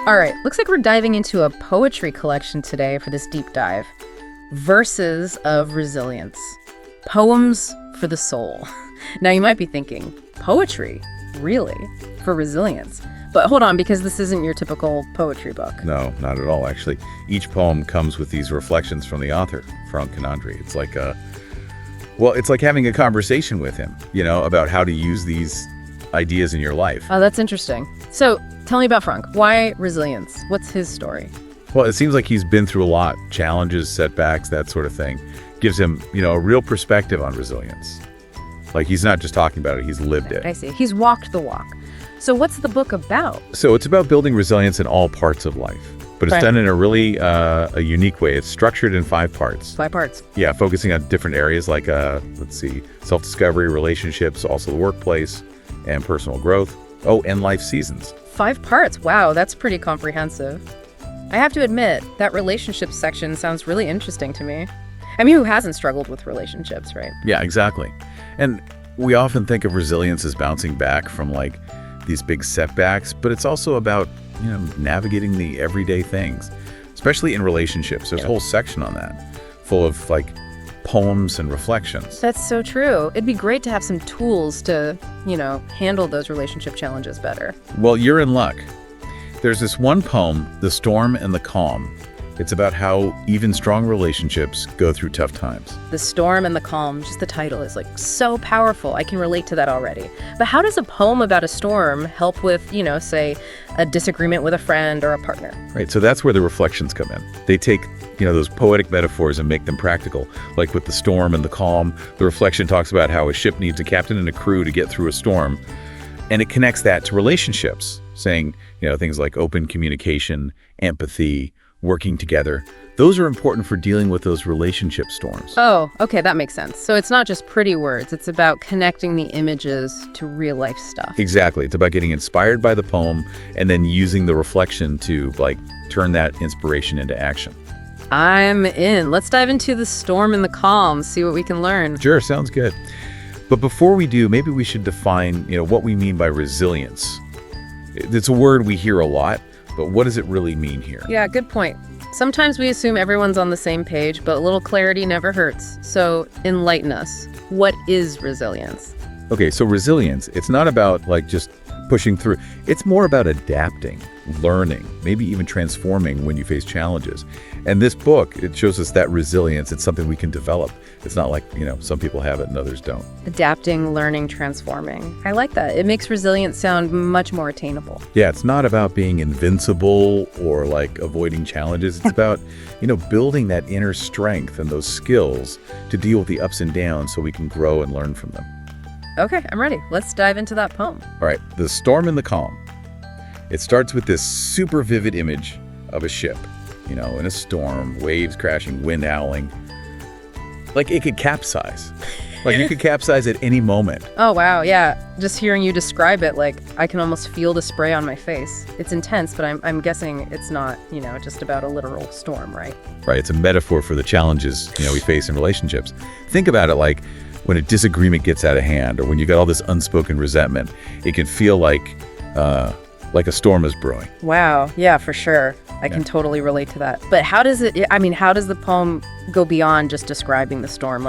All right, looks like we're diving into a poetry collection today for this deep dive. Verses of Resilience. Poems for the soul. Now you might be thinking, poetry? Really? For resilience? But hold on, because this isn't your typical poetry book. No, not at all, actually. Each poem comes with these reflections from the author, Franck Konandri. It's like having a conversation with him, about how to use these ideas in your life. Oh, that's interesting. So tell me about Franck. Why resilience? What's his story? Well, it seems like he's been through a lot, challenges, setbacks, that sort of thing. Gives him, a real perspective on resilience. Like, he's not just talking about it, he's lived it. I see. He's walked the walk. So what's the book about? So it's about building resilience in all parts of life. But it's done in a really a unique way. It's structured in 5 parts. 5 parts. Yeah, focusing on different areas like, self-discovery, relationships, also the workplace, and personal growth. Oh, and life seasons. 5 parts. Wow, that's pretty comprehensive. I have to admit, that relationships section sounds really interesting to me. I mean, who hasn't struggled with relationships, right? Yeah, exactly. And we often think of resilience as bouncing back from these big setbacks, but it's also about, navigating the everyday things, especially in relationships. There's a whole section on that, full of poems and reflections. That's so true. It'd be great to have some tools to, handle those relationship challenges better. Well, you're in luck. There's this one poem, The Storm and the Calm. It's about how even strong relationships go through tough times. The Storm and the Calm, just the title is so powerful. I can relate to that already. But how does a poem about a storm help with, say, a disagreement with a friend or a partner? Right, so that's where the reflections come in. They take, those poetic metaphors and make them practical. Like with the storm and the calm, the reflection talks about how a ship needs a captain and a crew to get through a storm. And it connects that to relationships, saying, things like open communication, empathy, working together. Those are important for dealing with those relationship storms. Oh, okay, that makes sense. So it's not just pretty words, it's about connecting the images to real life stuff. Exactly. It's about getting inspired by the poem and then using the reflection to turn that inspiration into action. I'm in. Let's dive into the storm and the calm, see what we can learn. Sure, sounds good. But before we do, maybe we should define, what we mean by resilience. It's a word we hear a lot, but what does it really mean here? Yeah, good point. Sometimes we assume everyone's on the same page, but a little clarity never hurts. So enlighten us. What is resilience? Okay, so resilience, it's not about just pushing through. It's more about adapting, learning, maybe even transforming when you face challenges. And this book, it shows us that resilience. It's something we can develop. It's not some people have it and others don't. Adapting, learning, transforming. I like that. It makes resilience sound much more attainable. Yeah, it's not about being invincible or avoiding challenges. It's about, building that inner strength and those skills to deal with the ups and downs so we can grow and learn from them. Okay, I'm ready. Let's dive into that poem. All right, The Storm and the Calm. It starts with this super vivid image of a ship, in a storm, waves crashing, wind howling. It could capsize. You could capsize at any moment. Oh, wow, yeah. Just hearing you describe it, I can almost feel the spray on my face. It's intense, but I'm guessing it's not, just about a literal storm, right? Right, it's a metaphor for the challenges, we face in relationships. Think about it when a disagreement gets out of hand or when you got all this unspoken resentment, it can feel like a storm is brewing. Wow. Yeah, for sure. I can totally relate to that. But how does the poem go beyond just describing the storm?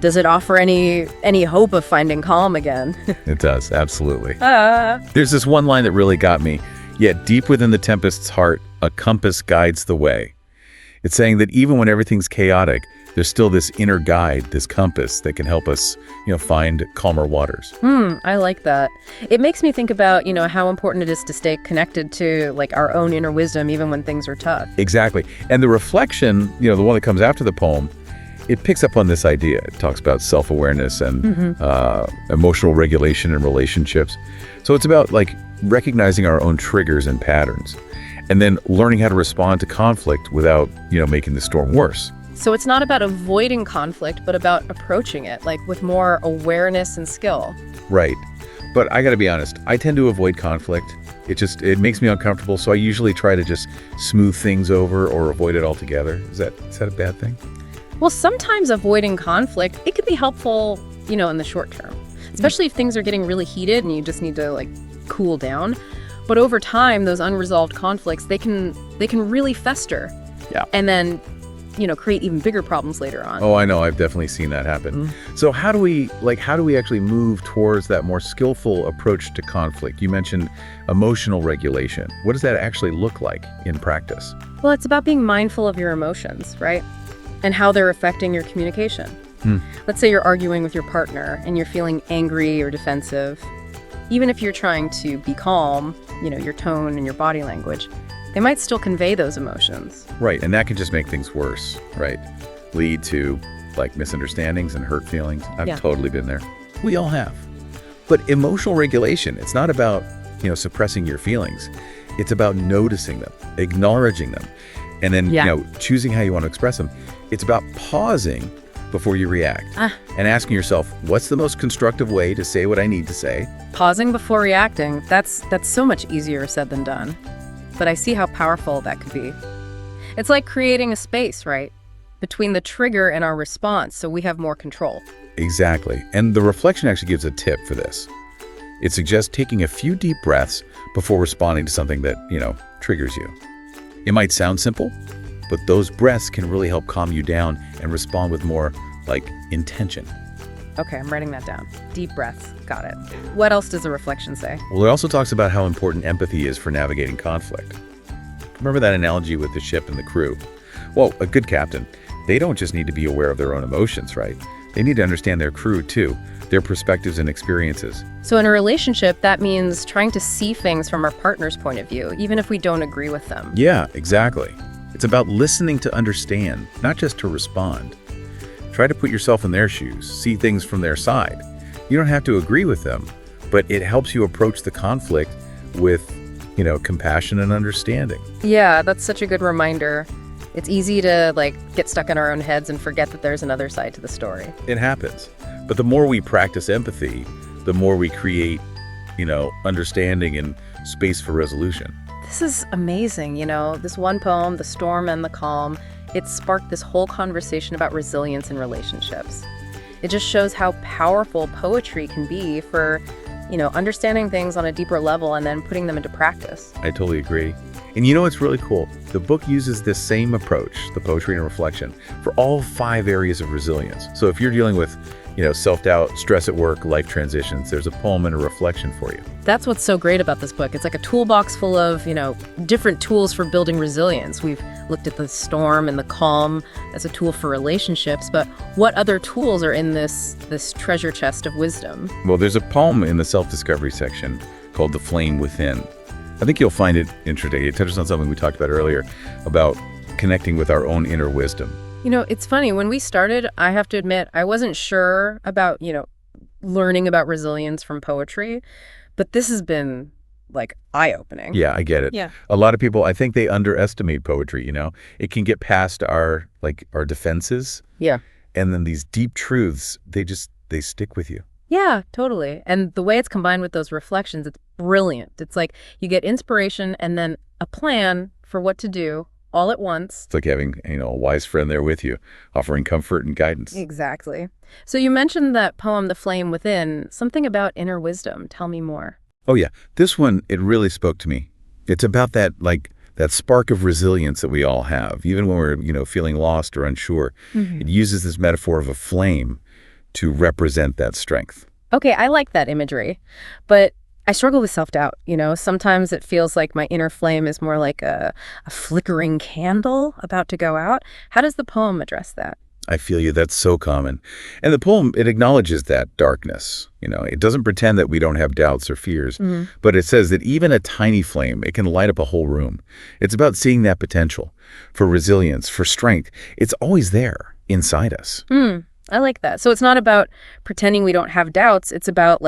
Does it offer any hope of finding calm again? It does, absolutely. There's this one line that really got me. Yet deep within the tempest's heart, a compass guides the way. It's saying that even when everything's chaotic, there's still this inner guide, this compass that can help us, find calmer waters. I like that. It makes me think about, how important it is to stay connected to our own inner wisdom, even when things are tough. Exactly. And the reflection, the one that comes after the poem, it picks up on this idea. It talks about self-awareness and emotional regulation in relationships. So it's about recognizing our own triggers and patterns and then learning how to respond to conflict without, making the storm worse. So it's not about avoiding conflict, but about approaching it, with more awareness and skill. Right. But I got to be honest, I tend to avoid conflict. It makes me uncomfortable, so I usually try to just smooth things over or avoid it altogether. Is that a bad thing? Well, sometimes avoiding conflict, it could be helpful, in the short term, especially if things are getting really heated and you just need to cool down. But over time, those unresolved conflicts, they can really fester. Yeah. And then, create even bigger problems later on. Oh, I know. I've definitely seen that happen. So how do we actually move towards that more skillful approach to conflict? You mentioned emotional regulation. What does that actually look like in practice? Well, it's about being mindful of your emotions, right? And how they're affecting your communication. Let's say you're arguing with your partner and you're feeling angry or defensive. Even if you're trying to be calm, your tone and your body language, they might still convey those emotions. Right, and that can just make things worse, right? Lead to, misunderstandings and hurt feelings. I've totally been there. We all have. But emotional regulation, it's not about, suppressing your feelings. It's about noticing them, acknowledging them, and then, choosing how you want to express them. It's about pausing before you react and asking yourself, what's the most constructive way to say what I need to say? Pausing before reacting, that's so much easier said than done. But I see how powerful that could be. It's like creating a space, right, between the trigger and our response so we have more control. Exactly. And the reflection actually gives a tip for this. It suggests taking a few deep breaths before responding to something that, triggers you. It might sound simple, but those breaths can really help calm you down and respond with more, intention. Okay, I'm writing that down. Deep breaths. Got it. What else does the reflection say? Well, it also talks about how important empathy is for navigating conflict. Remember that analogy with the ship and the crew? Well, a good captain, they don't just need to be aware of their own emotions, right? They need to understand their crew, too, their perspectives and experiences. So in a relationship, that means trying to see things from our partner's point of view, even if we don't agree with them. Yeah, exactly. It's about listening to understand, not just to respond. Try to put yourself in their shoes, see things from their side. You don't have to agree with them, but it helps you approach the conflict with, compassion and understanding. Yeah, that's such a good reminder. It's easy to, get stuck in our own heads and forget that there's another side to the story. It happens. But the more we practice empathy, the more we create, understanding and space for resolution. This is amazing, this one poem, The Storm and the Calm, it sparked this whole conversation about resilience in relationships. It just shows how powerful poetry can be for, understanding things on a deeper level and then putting them into practice. I totally agree. And it's really cool. The book uses this same approach, the poetry and reflection, for all 5 areas of resilience. So if you're dealing with, self-doubt, stress at work, life transitions, there's a poem and a reflection for you. That's what's so great about this book. It's like a toolbox full of, different tools for building resilience. We've looked at the storm and the calm as a tool for relationships, but what other tools are in this treasure chest of wisdom? Well, there's a poem in the self-discovery section called The Flame Within. I think you'll find it interesting. It touches on something we talked about earlier, about connecting with our own inner wisdom. It's funny. When we started, I have to admit, I wasn't sure about, learning about resilience from poetry, but this has been, eye-opening. Yeah, I get it. Yeah. A lot of people, I think they underestimate poetry, It can get past our defenses. Yeah. And then these deep truths, they stick with you. Yeah, totally. And the way it's combined with those reflections, it's brilliant. It's like you get inspiration and then a plan for what to do all at once. It's like having, a wise friend there with you, offering comfort and guidance. Exactly. So you mentioned that poem, The Flame Within, something about inner wisdom. Tell me more. Oh, yeah. This one, it really spoke to me. It's about that, that spark of resilience that we all have, even when we're, feeling lost or unsure. Mm-hmm. It uses this metaphor of a flame to represent that strength. Okay, I like that imagery, but I struggle with self-doubt. Sometimes it feels like my inner flame is more like a flickering candle about to go out. How does the poem address that? I feel you. That's so common. And the poem, it acknowledges that darkness. It doesn't pretend that we don't have doubts or fears, but it says that even a tiny flame, it can light up a whole room. It's about seeing that potential for resilience, for strength. It's always there inside us. I like that. So it's not about pretending we don't have doubts. It's about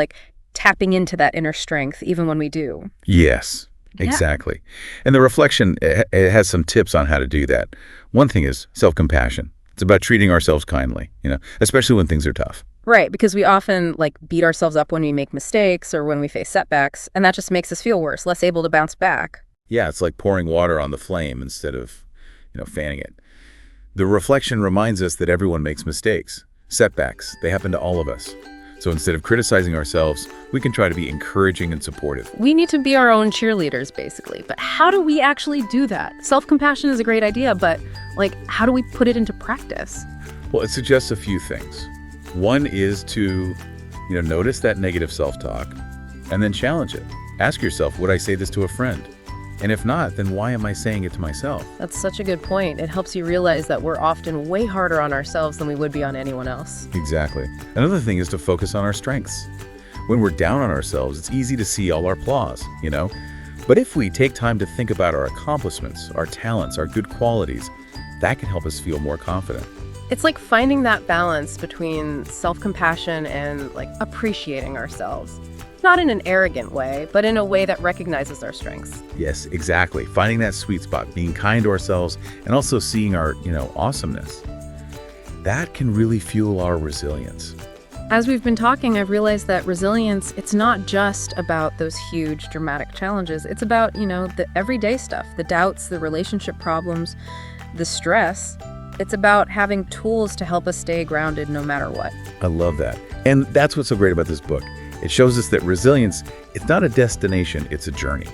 tapping into that inner strength even when we do. Yes, exactly. And the reflection, it has some tips on how to do that. One thing is self-compassion. It's about treating ourselves kindly, especially when things are tough. Right, because we often beat ourselves up when we make mistakes or when we face setbacks, and that just makes us feel worse, less able to bounce back. Yeah, it's like pouring water on the flame instead of, fanning it. The reflection reminds us that everyone makes mistakes, setbacks. They happen to all of us. So instead of criticizing ourselves, we can try to be encouraging and supportive. We need to be our own cheerleaders, basically. But how do we actually do that? Self-compassion is a great idea, but how do we put it into practice? Well, it suggests a few things. One is to, notice that negative self-talk and then challenge it. Ask yourself, would I say this to a friend? And if not, then why am I saying it to myself? That's such a good point. It helps you realize that we're often way harder on ourselves than we would be on anyone else. Exactly. Another thing is to focus on our strengths. When we're down on ourselves, it's easy to see all our flaws, But if we take time to think about our accomplishments, our talents, our good qualities, that can help us feel more confident. It's like finding that balance between self-compassion and appreciating ourselves. Not in an arrogant way, but in a way that recognizes our strengths. Yes, exactly. Finding that sweet spot, being kind to ourselves, and also seeing our, awesomeness. That can really fuel our resilience. As we've been talking, I've realized that resilience, it's not just about those huge, dramatic challenges. It's about, the everyday stuff, the doubts, the relationship problems, the stress. It's about having tools to help us stay grounded no matter what. I love that. And that's what's so great about this book. It shows us that resilience, it's not a destination, it's a journey.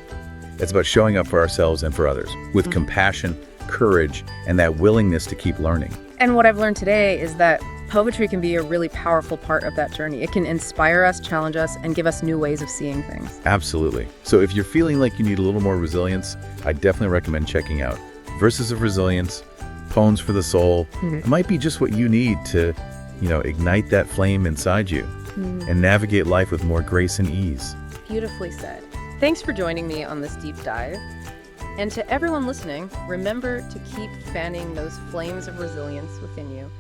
It's about showing up for ourselves and for others with compassion, courage, and that willingness to keep learning. And what I've learned today is that poetry can be a really powerful part of that journey. It can inspire us, challenge us, and give us new ways of seeing things. Absolutely. So if you're feeling like you need a little more resilience, I definitely recommend checking out Verses of Resilience, Poems for the Soul. It might be just what you need to, ignite that flame inside you and navigate life with more grace and ease. Beautifully said. Thanks for joining me on this deep dive. And to everyone listening, remember to keep fanning those flames of resilience within you.